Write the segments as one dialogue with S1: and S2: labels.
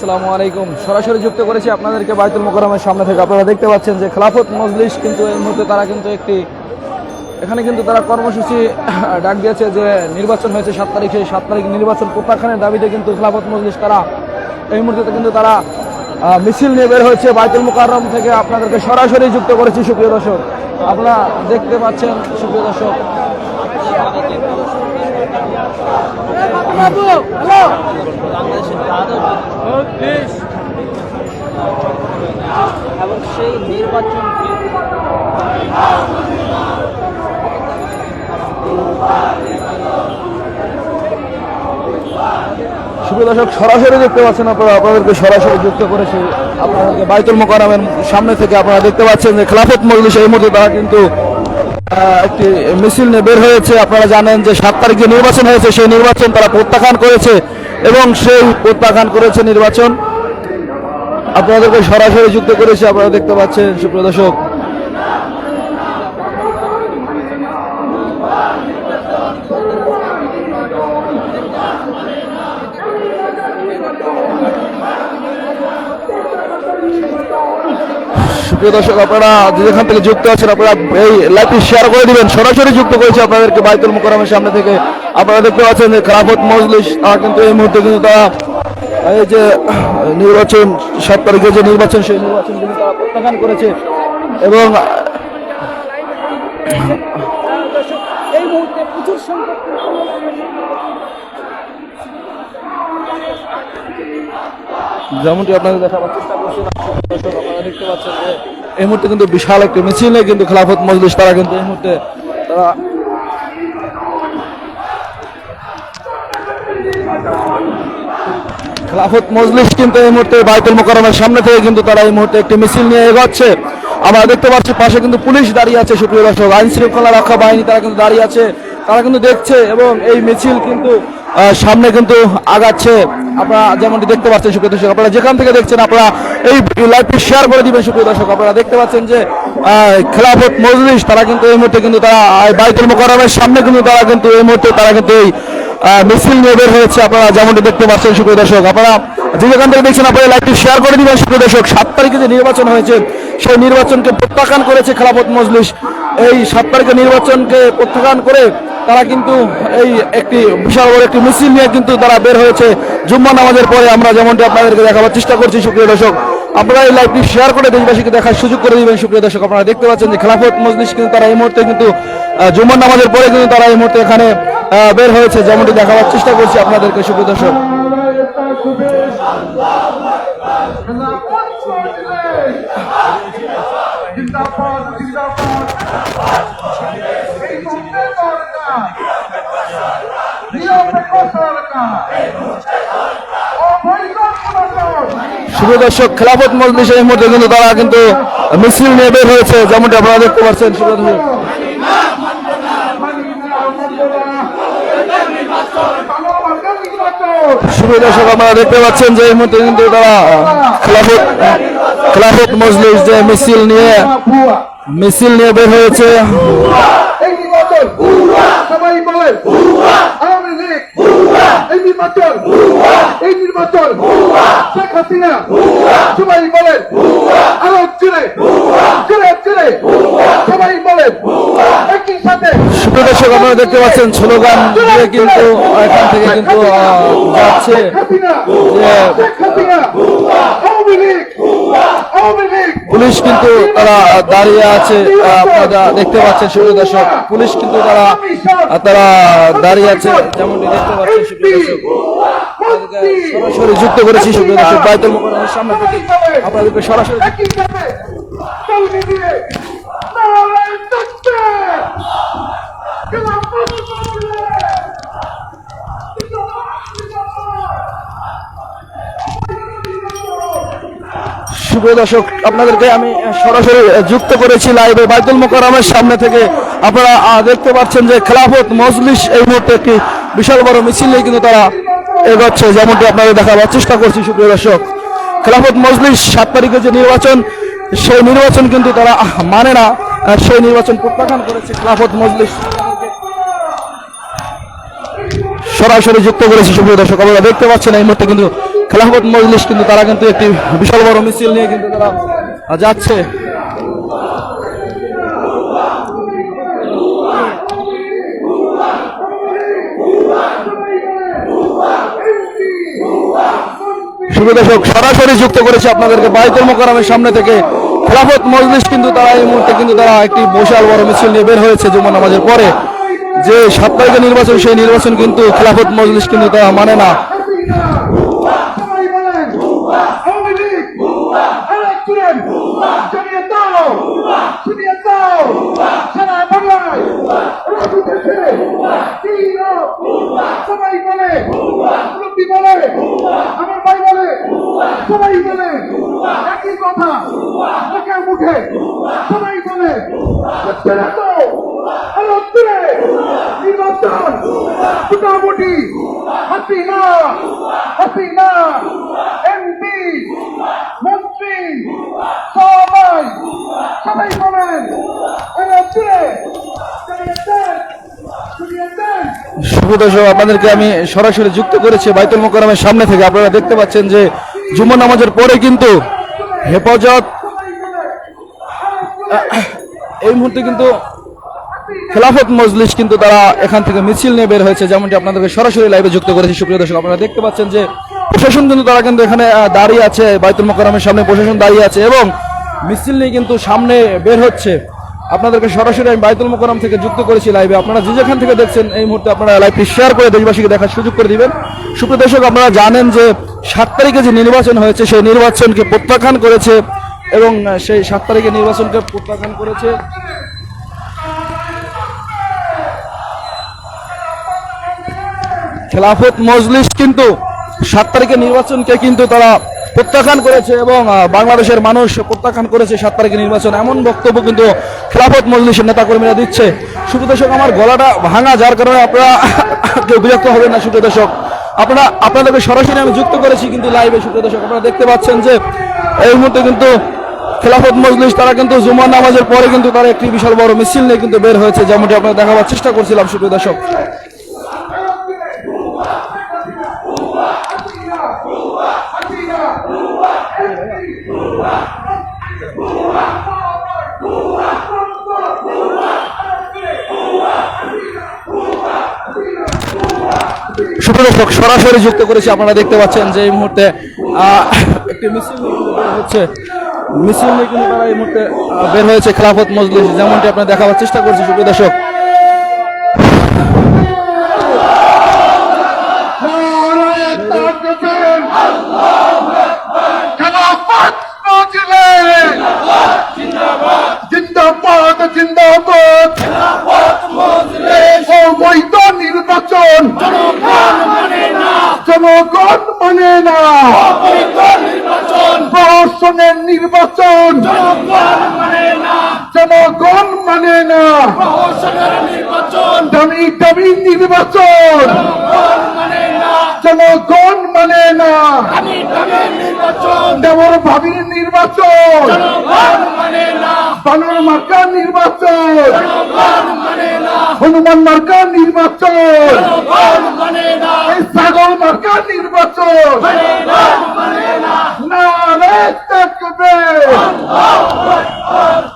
S1: আসসালামু আলাইকুম। সরাসরি যুক্ত করেছি আপনাদেরকে বাইতুল মোকাররমের সামনে থেকে। আপনারা দেখতে পাচ্ছেন যে খেলাফত মজলিস কিন্তু এই মুহূর্তে তারা কিন্তু এখানে কিন্তু তারা কর্মসূচি ডাক দিয়েছে যে নির্বাচন হয়েছে 7 তারিখে, 7 তারিখ নির্বাচন প্রত্যাখ্যানের দাবিতে কিন্তু খেলাফত মজলিস তারা এই মুহূর্তে কিন্তু তারা মিছিল নিয়ে বের হয়েছে বাইতুল মোকাররম থেকে। আপনাদেরকে সরাসরি যুক্ত করেছি সুপ্রিয় দর্শক, আপনারা দেখতে পাচ্ছেন সুপ্রিয় দর্শক।
S2: এবং সেই নির্বাচন
S1: সুপ্রিয় দর্শক, সরাসরি দেখতে পাচ্ছেন আপনারা, আপনাদেরকে সরাসরি যুক্ত করেছি আপনাদেরকে বাইতুল মোকাররমের সামনে থেকে। আপনারা দেখতে পাচ্ছেন যে খেলাফত মজলিস এই মুহূর্তে তারা কিন্তু একটি মিছিল নিয়ে বের হয়েছে। আপনারা জানেন যে 7 তারিখে নির্বাচন হয়েছে, সেই নির্বাচন তারা প্রত্যাখ্যান করেছে এবং সেই প্রত্যাখ্যান করেছে নির্বাচন। আপনাদেরকে সরাসরি যুক্ত করেছি, আপনারা দেখতে পাচ্ছেন সুপ্রিয় দর্শক। প্রিয় দর্শক, আপনারা যেখান থেকে যুক্ত আছেন আপনারা এই লাইভটি শেয়ার করে দিবেন। সরাসরি যুক্ত করেছে আপনাদেরকে বাইতুল মোকাররমের সামনে থেকে। আপনারা দেখতে পাচ্ছেন যে খেলাফত মজলিস তারা কিন্তু এই মুহূর্তে কিন্তু তারা এই যে নির্বাচন 7 তারিখে যে নির্বাচন, সেই নির্বাচন কিন্তু তারা প্রত্যাখ্যান করেছে এবং
S2: এই মুহূর্তে প্রচুর সংখ্যক
S1: যেমনটি আপনাদের দেখাবার চেষ্টা করছেন আপনারা দেখতে পাচ্ছেন যে এই মুহূর্তে কিন্তু বিশাল একটি মিছিল কিন্তু খেলাফত মজলিস তারা কিন্তু এই মুহূর্তে তারা খেলাফত মজলিস কিন্তু এই মুহূর্তে বাইতুল মোকাররমের সামনে থেকে কিন্তু তারা এই মুহূর্তে একটি মিছিল নিয়ে এগোচ্ছে। আমরা দেখতে পাচ্ছি পাশে কিন্তু পুলিশ দাঁড়িয়ে আছে সুপ্রিয় দর্শক, আইন শৃঙ্খলা রক্ষা বাহিনী তারা কিন্তু দাঁড়িয়ে আছে, তারা কিন্তু দেখছে এবং এই মিছিল কিন্তু সামনে কিন্তু আগাচ্ছে। আপনারা যেমনটি দেখতে পাচ্ছেন সুপ্রিয় দর্শক, আপনারা যেখান থেকে দেখছেন আপনারা এই লাইভটি শেয়ার করে দিবেন সুপ্রিয় দর্শক। আপনারা দেখতে পাচ্ছেন যে খেলাফত মজলিস তারা কিন্তু এই মুহূর্তে কিন্তু তারা বাইতুল মোকাররমের সামনে কিন্তু তারা কিন্তু এই মুহূর্তে তারা কিন্তু এই মিছিল নিয়ে বের হয়েছে। আপনারা যেমনটি দেখতে পাচ্ছেন সুপ্রিয় দর্শক, আপনারা যেখান থেকে দেখছেন আপনারা লাইভটি শেয়ার করে দিবেন সুপ্রিয় দর্শক। 7 তারিখে যে নির্বাচন হয়েছে সেই নির্বাচনকে প্রত্যাখ্যান করেছে খেলাফত মজলিস। এই 7 তারিখে নির্বাচনকে প্রত্যাখ্যান করে তারা কিন্তু এই একটি বিশাল বড় একটি মিছিল নিয়ে কিন্তু তারা বের হয়েছে জুম্মা নামাজের পরে। আমরা যেমনটি আপনাদেরকে দেখাবার চেষ্টা করছি সুপ্রিয় দর্শক, আপনারা এই লাইভটি শেয়ার করে দেশবাসীকে দেখার সুযোগ করে দিবেন সুপ্রিয় দর্শক। আপনারা দেখতে পাচ্ছেন যে খেলাফত মজলিস কিন্তু তারা এই মুহূর্তে কিন্তু জুম্মা নামাজের পরে কিন্তু তারা এই মুহূর্তে এখানে বের হয়েছে, যেমনটি দেখাবার চেষ্টা করছি আপনাদেরকে সুপ্রিয় দর্শক। সুপ্রিয় দর্শক, খেলাফত মজলিস এই মুহূর্তে কিন্তু তারা কিন্তু মিছিল নিয়ে বের হয়েছে, যেমনটি আপনারা দেখতে পাচ্ছেন সুপ্রিয় দর্শক। সুপ্রিয় দর্শক, আপনারা দেখতে পাচ্ছেন যে এই মুহূর্তে কিন্তু তারা খেলাফত মজলিস যে মিছিল নিয়ে বের হয়েছে।
S3: এই নির্বাচন শেখ হাসিনা সবাই বলেন আরো জোরে জোরে জোরে সবাই বলেন একই সাথে।
S1: সুপ্রিয় দর্শক, আপনারা দেখতে পাচ্ছেন স্লোগান দিয়ে কিন্তু এখান থেকে কিন্তু যাচ্ছে পুলিশ কিন্তু তারা দাঁড়িয়ে আছে। আপনারা দেখতে পাচ্ছেন সুপ্রিয় দর্শক, পুলিশ কিন্তু তারা দাঁড়িয়ে আছে, যেমনটি দেখতে পাচ্ছেন সুপ্রিয় দর্শক। সরাসরি যুক্ত করেছি সুপ্রিয় দর্শক বাইতুল মোকাররমের সামনে থেকে। আপনাদেরকে সরাসরি সুপ্রিয় দর্শক, আপনাদেরকে আমি সরাসরি যুক্ত করেছি লাইভে বাইতুল মোকাররমের সামনে থেকে। আপনারা দেখতে পাচ্ছেন যে খেলাফত মজলিস এই মুহূর্তে একটি বিশাল বড় মিছিল নিয়ে কিন্তু তারা এগোচ্ছে, যেমনটি আপনাদের দেখাবার চেষ্টা করছি সুপ্রিয় দর্শক। খেলাফত মজলিস 7 তারিখে যে নির্বাচন, সেই নির্বাচন কিন্তু তারা মানে না, সেই নির্বাচন প্রত্যাখ্যান করেছে খেলাফত মজলিস। সরাসরি যুক্ত করেছি সুপ্রিয় দর্শক, আপনারা দেখতে পাচ্ছেন এই মুহূর্তে কিন্তু খেলাফত মজলিস কিন্তু তারা কিন্তু একটি বিশাল বড় মিছিল নিয়ে কিন্তু তারা যাচ্ছে। শুভ দর্শক, সরাসরি যুক্ত করেছে আপনাদেরকে বাইতুল মোকাররমের সামনে থেকে। খেলাফত মজলিস কিন্তু তারা এই মুহূর্তে কিন্তু তারা একটি বিশাল বড় মিছিল নিয়ে বের হয়েছে জুমা নামাজের পরে। যে 7 তারিখে নির্বাচন, সেই নির্বাচন কিন্তু খেলাফত মজলিস কিন্তু তারা মানে না।
S3: সবাই বলেন আওয়ামী লীগ আরেকজন সরিয়ে দাও, সরিয়ে দাও সারা বাংলায় রাজুদেশে সবাই বলে, মুরব্বী বলে, আমার ভাই বলে, সবাই বলে একই কথা মুখে মুখে সবাই বলে নির্বাচন মোটামুটি হাসিনা হাসিনা এমপি মন্ত্রী সবাই সবাই বলেন
S1: শুভ দর্শক, আপনাদেরকে আমি সরাসরি যুক্ত করেছি বাইতুল মোকাররমের সামনে থেকে। আপনারা দেখতে পাচ্ছেন যে জুমা নামাজের পরে কিন্তু হেফাজত এই মুহূর্তে কিন্তু খেলাফত মজলিস কিন্তু তারা এখান থেকে মিছিল নিয়ে বের হয়েছে, যেমনটি আপনাদেরকে সরাসরি লাইভে যুক্ত করেছি। সুপ্রিয় দর্শক, আপনারা দেখতে পাচ্ছেন যে প্রশাসন কিন্তু তারা কিন্তু এখানে দাঁড়িয়ে আছে, বাইতুল মোকাররমের সামনে প্রশাসন দাঁড়িয়ে আছে এবং মিছিল নিয়ে কিন্তু সামনে বের হচ্ছে। আপনাদেরকে সরাসরি আমি বাইতুল মোকাররম থেকে যুক্ত করেছি লাইভে। আপনারা যে যেখান থেকে দেখছেন এই মুহূর্তে আপনারা লাইভটি শেয়ার করে দেশবাসীকে দেখার সুযোগ করে দিবেন। সুপ্রিয় দর্শক, আপনারা জানেন যে 7 তারিখে যে নির্বাচন হয়েছে সেই নির্বাচনকে প্রত্যাখ্যান করেছে এবং সেই 7 তারিখে নির্বাচনকে প্রত্যাখ্যান করেছে খেলাফত মজলিস। কিন্তু 7 তারিখের নির্বাচনকে কিন্তু তারা প্রত্যাখ্যান করেছে এবং বাংলাদেশের মানুষ প্রত্যাখ্যান করেছে 7 তারিখের নির্বাচন, এমন বক্তব্য কিন্তু খেলাফত মজলিসের নেতাকর্মীরা দিচ্ছে। সুপ্রিয় দর্শক, আমার গলাটা ভাঙা, যার কারণে আপনারা কেউ বিরক্ত হবেন না। সুপ্রিয় দর্শক, আপনাদেরকে সরাসরি আমি যুক্ত করেছি কিন্তু লাইভে। সুপ্রিয় দর্শক, আপনারা দেখতে পাচ্ছেন যে এই মুহূর্তে কিন্তু খেলাফত মজলিস তারা কিন্তু জুমার নামাজের পরে কিন্তু তারা একটি বিশাল বড় মিছিল নিয়ে কিন্তু বের হয়েছে, যেমনটি আপনারা দেখাবার চেষ্টা করছিলাম। সুপ্রিয় দর্শক, সুপ্রিয় দর্শক, সরাসরি যুক্ত করেছি। আপনারা দেখতে পাচ্ছেন যে এই মুহূর্তে একটি মিছিল হচ্ছে, মিছিল নিয়ে কিন্তু তারা এই মুহূর্তে বের হয়েছে খেলাফত মজলিস, যেমনটি আপনারা দেখাবার চেষ্টা করছি। সুপ্রিয় দর্শক,
S3: জিন্দাবাদ জিন্দাবাদ অবৈধ নির্বাচন জনগণ মানে না, প্রশাসনের নির্বাচন জনগণ মানে না, দামি দামি নির্বাচন জনগণ মানে না, দেবর ভাবির নির্বাচন বানর মার্কার নির্বাচন হনুমান মার্কার নির্বাচন এই ছাগল মার্কার নির্বাচন নারে তাকবীর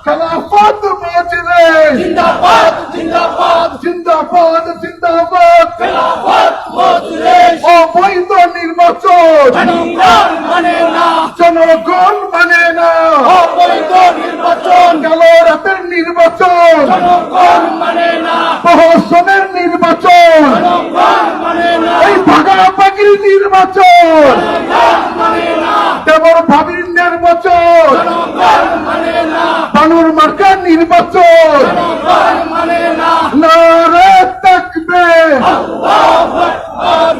S3: খেলাফত মজলিস জিন্দাবাদ জিন্দাবাদ জিন্দাবাদ জিন্দাবাদ খেলাফত মজলিস অবৈধ নির্বাচন জনগণ মানে না, জনগণ মানে না, অবৈধ নির্বাচন গেল রাতের নির্বাচন জনগণ মানে না, প্রশাসনের নির্বাচন জনগণ মানে না, এই ভাগাভাগির নির্বাচন জনগণ মানে না, দেবর ভাবির নির্বাচন জনগণ মানে না, বানর মার্কার নির্বাচন জনগণ মানে না, নারে তাকবীর আল্লাহু আকবার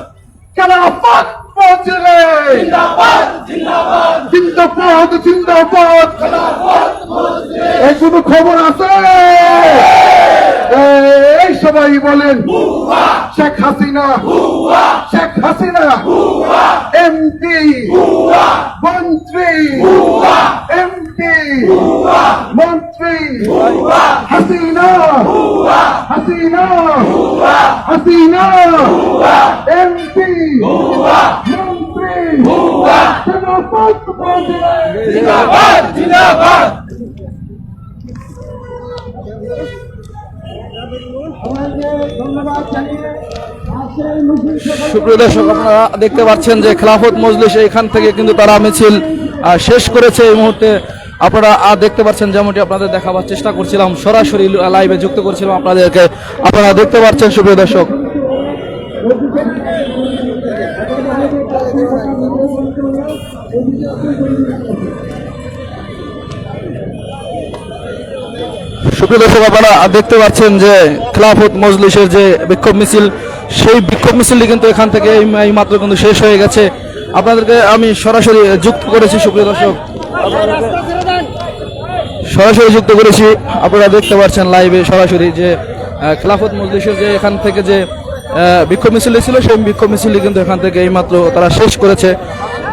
S3: খেলাফত মজলিস জিন্দাবাদ জিন্দাবাদ জিন্দাবাদ জিন্দাবাদ খেলাফত মজলিস। এই কোনো খবর আছে? এই সবাই বলেন শেখ হাসিনা, শেখ হাসিনা এমপি মন্ত্রী, এমপি মন্ত্রী হাসিনা, হাসিনা হাসিনা এমপি মন্ত্রী ধন্যবাদ জানিয়ে
S1: সুপ্রিয় দর্শক, আপনারা দেখতে পাচ্ছেন যে খেলাফত মজলিস এখান থেকে কিন্তু তারা মিছিল শেষ করেছে এই মুহূর্তে। আপনারা দেখতে পাচ্ছেন, যেমনটি আপনাদের দেখাবার চেষ্টা করছিলাম, সরাসরি লাইভে যুক্ত করছিলাম আপনাদেরকে, আপনারা দেখতে পাচ্ছেন সুপ্রিয় দর্শক। সুপ্রিয় দর্শক, আপনারা দেখতে পাচ্ছেন যে খেলাফত মজলিসের যে বিক্ষোভ মিছিল, সেই বিক্ষোভ মিছিলটি কিন্তু এখান থেকে এই মাত্র কিন্তু শেষ হয়ে গেছে। আপনাদেরকে আমি সরাসরি যুক্ত করেছি সুপ্রিয় দর্শক, সরাসরি যুক্ত করেছি। আপনারা দেখতে পাচ্ছেন লাইভে সরাসরি যে খেলাফত মজলিসের যে এখান থেকে যে বিক্ষোভ মিছিলটি ছিল, সেই বিক্ষোভ মিছিলটি কিন্তু এখান থেকে এইমাত্র তারা শেষ করেছে।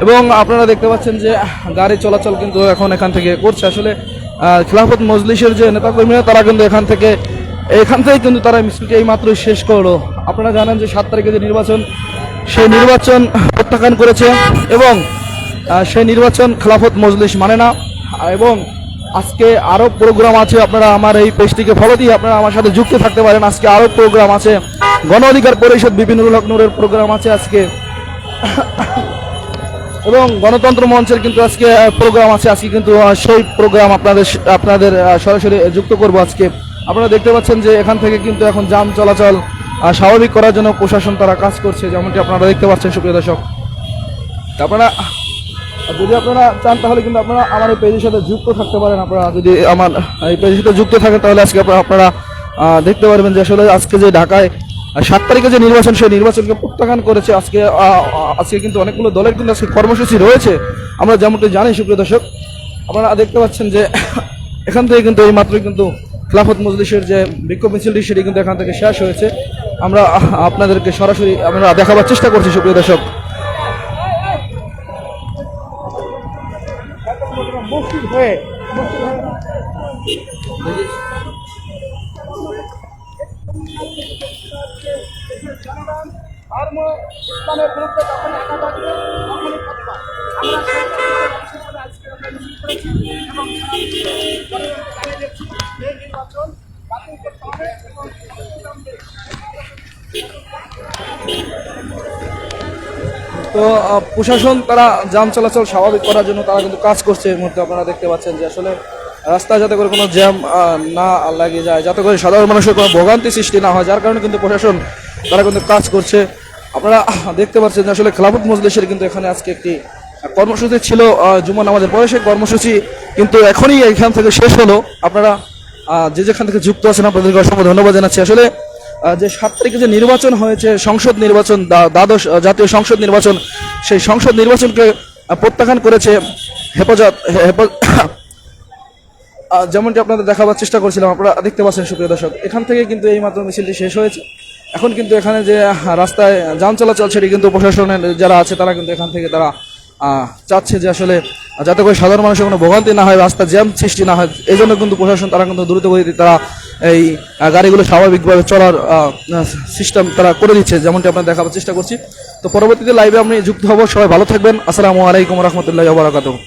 S1: এবং আপনারা দেখতে পাচ্ছেন যে গাড়ি চলাচল কিন্তু এখন এখান থেকে করছে। আসলে খেলাফত মজলিসের যে নেতাকর্মীরা তারা কিন্তু এখান থেকে কিন্তু তারা মিছিলটি এই মাত্র শেষ করলো। আপনারা জানেন যে 7 তারিখে যে নির্বাচন, সেই নির্বাচন প্রত্যাখ্যান করেছে এবং সেই নির্বাচন খেলাফত মজলিস মানে না। এবং আজকে আরও প্রোগ্রাম আছে, আপনারা আমার এই পেজটিকে ফলো দিয়ে আপনারা আমার সাথে যুক্ত থাকতে পারেন। আজকে আরও প্রোগ্রাম আছে, গণ অধিকার পরিষদ বিপিনুল হক নূরের প্রোগ্রাম আছে আজকে, এবং গণতন্ত্র মঞ্চের কিন্তু আজকে প্রোগ্রাম আছে। আজকে কিন্তু সেই প্রোগ্রাম আপনাদের সরাসরি যুক্ত করব আজকে। আপনারা দেখতে পাচ্ছেন যে এখান থেকে কিন্তু এখন যান চলাচল স্বাভাবিক করার জন্য প্রশাসন তারা কাজ করছে, যেমনটি আপনারা দেখতে পাচ্ছেন সুপ্রিয় দর্শক। আপনারা যদি আপনারা চান তাহলে কিন্তু আপনারা আমার এই পেজের সাথে যুক্ত থাকতে পারেন। আপনারা যদি আমার এই পেজের সাথে যুক্ত থাকেন তাহলে আজকে আপনারা দেখতে পারবেন যে আসলে আজকে যে ঢাকায় 7 তারিখে যে নির্বাচন, সেই নির্বাচনকে প্রত্যাখ্যান করেছে। আজকে কিন্তু অনেকগুলো দলের কিন্তু আজকে কর্মসূচি রয়েছে, আমরা যেমনটি জানি সুপ্রিয় দর্শক। আপনারা দেখতে পাচ্ছেন যে এখান থেকে কিন্তু এই মাত্রই কিন্তু খেলাফত মজলিসের যে বিক্ষোভ মিছিলটি, সেটি কিন্তু এখান থেকে শেষ হয়েছে। আমরা আপনাদেরকে সরাসরি আমরা দেখাবার চেষ্টা করছি সুপ্রিয় দর্শক।
S3: ধর্ম ইসলামের বিরুদ্ধে যখন একা থাকবে তখনই প্রতিবাদ। আমরা সেই আজকে আমরা মিছিল করেছি এবং জানিয়ে দিচ্ছি এই নির্বাচন বাতিল করতে হবে এবং
S1: তো প্রশাসন তারা যান চলাচল স্বাভাবিক করার জন্য তারা কিন্তু কাজ করছে। এই মুহূর্তে আপনারা দেখতে পাচ্ছেন যে আসলে রাস্তায় যাতে করে কোনো জ্যাম না লাগে যায়, যাতে করে সাধারণ মানুষের কোনো ভোগান্তি সৃষ্টি না হয়, যার কারণে কিন্তু প্রশাসন তারা কিন্তু কাজ করছে। আপনারা দেখতে পাচ্ছেন যে আসলে খেলাফত মজলিসের কিন্তু এখানে আজকে একটি কর্মসূচি ছিল জুমা নামাজের পরে, সেই কর্মসূচি কিন্তু এখনই এখান থেকে শেষ হলো। আপনারা যে যেখান থেকে যুক্ত আছেন আপনাদেরকে অসংখ্য ধন্যবাদ জানাচ্ছি। আসলে যে 7 তারিখে যে নির্বাচন হয়েছে, সংসদ নির্বাচন, দ্বাদশ জাতীয় সংসদ নির্বাচন, সেই সংসদ নির্বাচনকে প্রত্যাখ্যান করেছে হেফাজত। যেমনটি আপনাদের দেখাবার চেষ্টা করছিলাম, আপনারা দেখতে পাচ্ছেন সুপ্রিয় দর্শক, এখান থেকে কিন্তু এই মাত্র মিছিলটি শেষ হয়েছে। এখন কিন্তু এখানে যে রাস্তায় যান চলাচল, সেটি কিন্তু প্রশাসনের যারা আছে তারা কিন্তু এখান থেকে তারা চাচ্ছে যে আসলে যাতে করে সাধারণ মানুষের কোনো ভোগান্তি না হয়, রাস্তা জ্যাম সৃষ্টি না হয়, এই জন্য কিন্তু প্রশাসন তারা কিন্তু দ্রুত গতিতে তারা এই গাড়িগুলো স্বাভাবিকভাবে চলার সিস্টেম তারা করে দিচ্ছে, যেমনটি আপনারা দেখাবার চেষ্টা করছি। তো পরবর্তীতে লাইভে আমি যুক্ত হব। সবাই ভালো থাকবেন। আসসালামু আলাইকুম রহমতুল্লাহি ওয়া বারাকাতুহু।